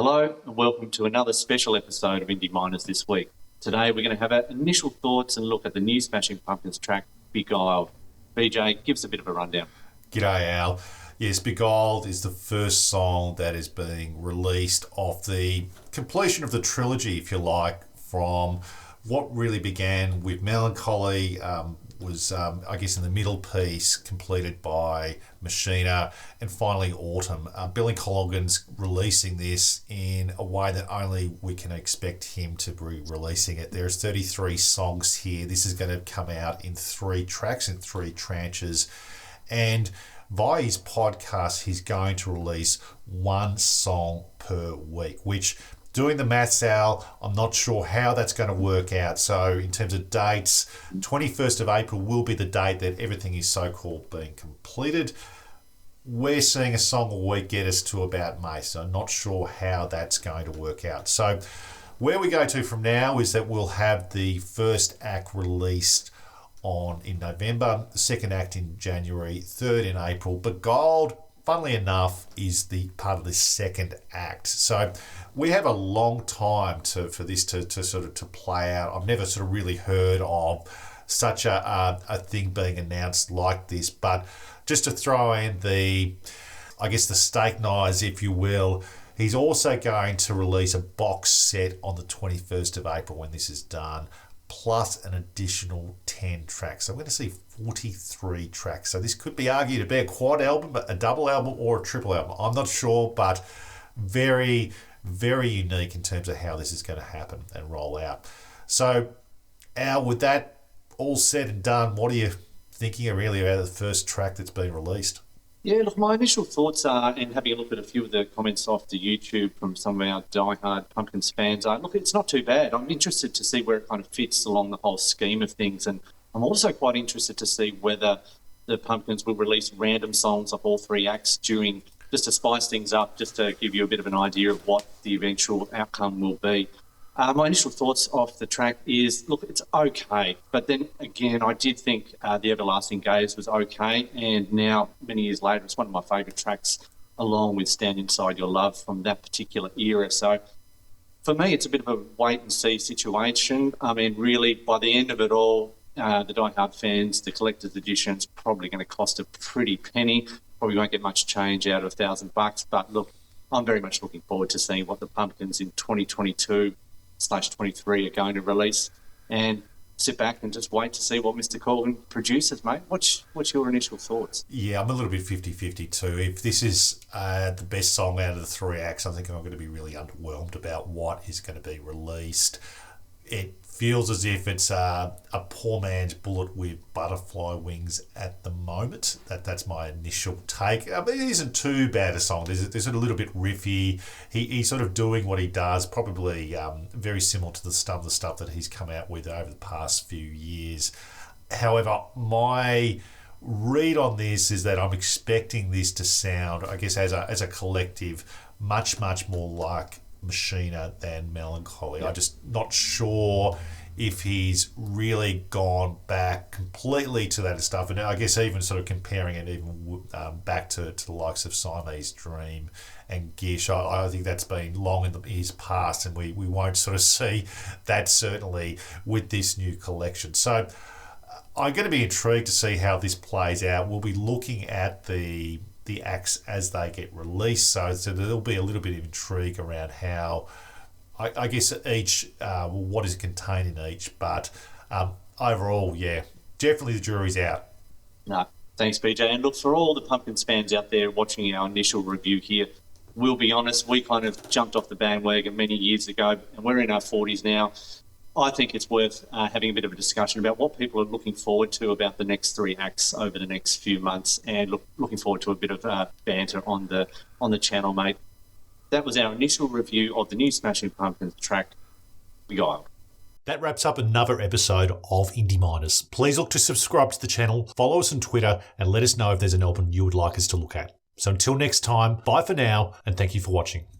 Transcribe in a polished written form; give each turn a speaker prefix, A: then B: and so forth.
A: Hello and welcome to another special episode of Indie Miners this week. Today we're going to have our initial thoughts and look at the new Smashing Pumpkins track, Beguiled. BJ, give us a bit of a rundown.
B: G'day, Al. Yes, Beguiled is the first song that is being released off the completion of the trilogy, if you like, from what really began with Melancholy, was I guess in the middle piece, completed by Machina, and finally Atum. Billy Corgan's releasing this in a way that only we can expect him to be releasing it. There's 33 songs here. This is going to come out in 3 tracks, in 3 tranches, and via his podcast, he's going to release 1 song per week, which, doing the maths, Al, I'm not sure how that's going to work out. So in terms of dates, 21st of April will be the date that everything is so-called being completed. We're seeing a song a week get us to about May, so I'm not sure how that's going to work out. So where we go to from now is that we'll have the first act released in November, the second act in January, third in April. Beguiled, funnily enough, is the part of the second act. So we have a long time for this to play out. I've never sort of really heard of such a thing being announced like this. But just to throw in the steak knives, if you will, he's also going to release a box set on the 21st of April when this is done, plus an additional 10 tracks. So we're going to see 43 tracks. So this could be argued to be a quad album, a double album, or a triple album. I'm not sure, but very, very unique in terms of how this is going to happen and roll out. So, Al, with that all said and done, what are you thinking really about the first track that's been released?
A: Yeah, look, my initial thoughts are, and having a look at a few of the comments off the YouTube from some of our diehard Pumpkins fans, look, it's not too bad. I'm interested to see where it kind of fits along the whole scheme of things. And I'm also quite interested to see whether the Pumpkins will release random songs of all 3 acts during, just to spice things up, just to give you a bit of an idea of what the eventual outcome will be. My initial thoughts off the track is, look, it's okay. But then again, I did think The Everlasting Gaze was okay. And now, many years later, it's one of my favourite tracks, along with Stand Inside Your Love from that particular era. So for me, it's a bit of a wait-and-see situation. I mean, really, by the end of it all, the diehard fans, the collector's edition's probably going to cost a pretty penny. Probably won't get much change out of $1,000. But look, I'm very much looking forward to seeing what the Pumpkins in 2022/23 are going to release, and sit back and just wait to see what Mr. Corgan produces, mate. What's your initial thoughts?
B: Yeah, I'm a little bit 50-50 too. If this is the best song out of the 3 acts, I think I'm going to be really underwhelmed about what is going to be released. It feels as if it's a poor man's Bullet with butterfly wings at the moment. That's my initial take. I mean, it isn't too bad a song. There's a little bit riffy. He's sort of doing what he does, probably very similar to the stuff that he's come out with over the past few years. However, my read on this is that I'm expecting this to sound, I guess, as a collective, much more like Machina than Melancholy. I'm just not sure if he's really gone back completely to that stuff, and I guess even sort of comparing it even back to the likes of Siamese Dream and Gish. I think that's been long in his past, and we won't sort of see that certainly with this new collection. So I'm going to be intrigued to see how this plays out. We'll be looking at the acts as they get released, so there'll be a little bit of intrigue around how, I guess, each what is contained in each, but overall, yeah, definitely the jury's out.
A: No, thanks, BJ. And look, for all the Pumpkins fans out there watching our initial review here, we'll be honest, we kind of jumped off the bandwagon many years ago, and we're in our 40s now. I think it's worth having a bit of a discussion about what people are looking forward to about the next 3 acts over the next few months, and looking forward to a bit of banter on the channel, mate. That was our initial review of the new Smashing Pumpkins track, Beguiled.
B: That wraps up another episode of Indie Miners. Please look to subscribe to the channel, follow us on Twitter, and let us know if there's an album you would like us to look at. So until next time, bye for now, and thank you for watching.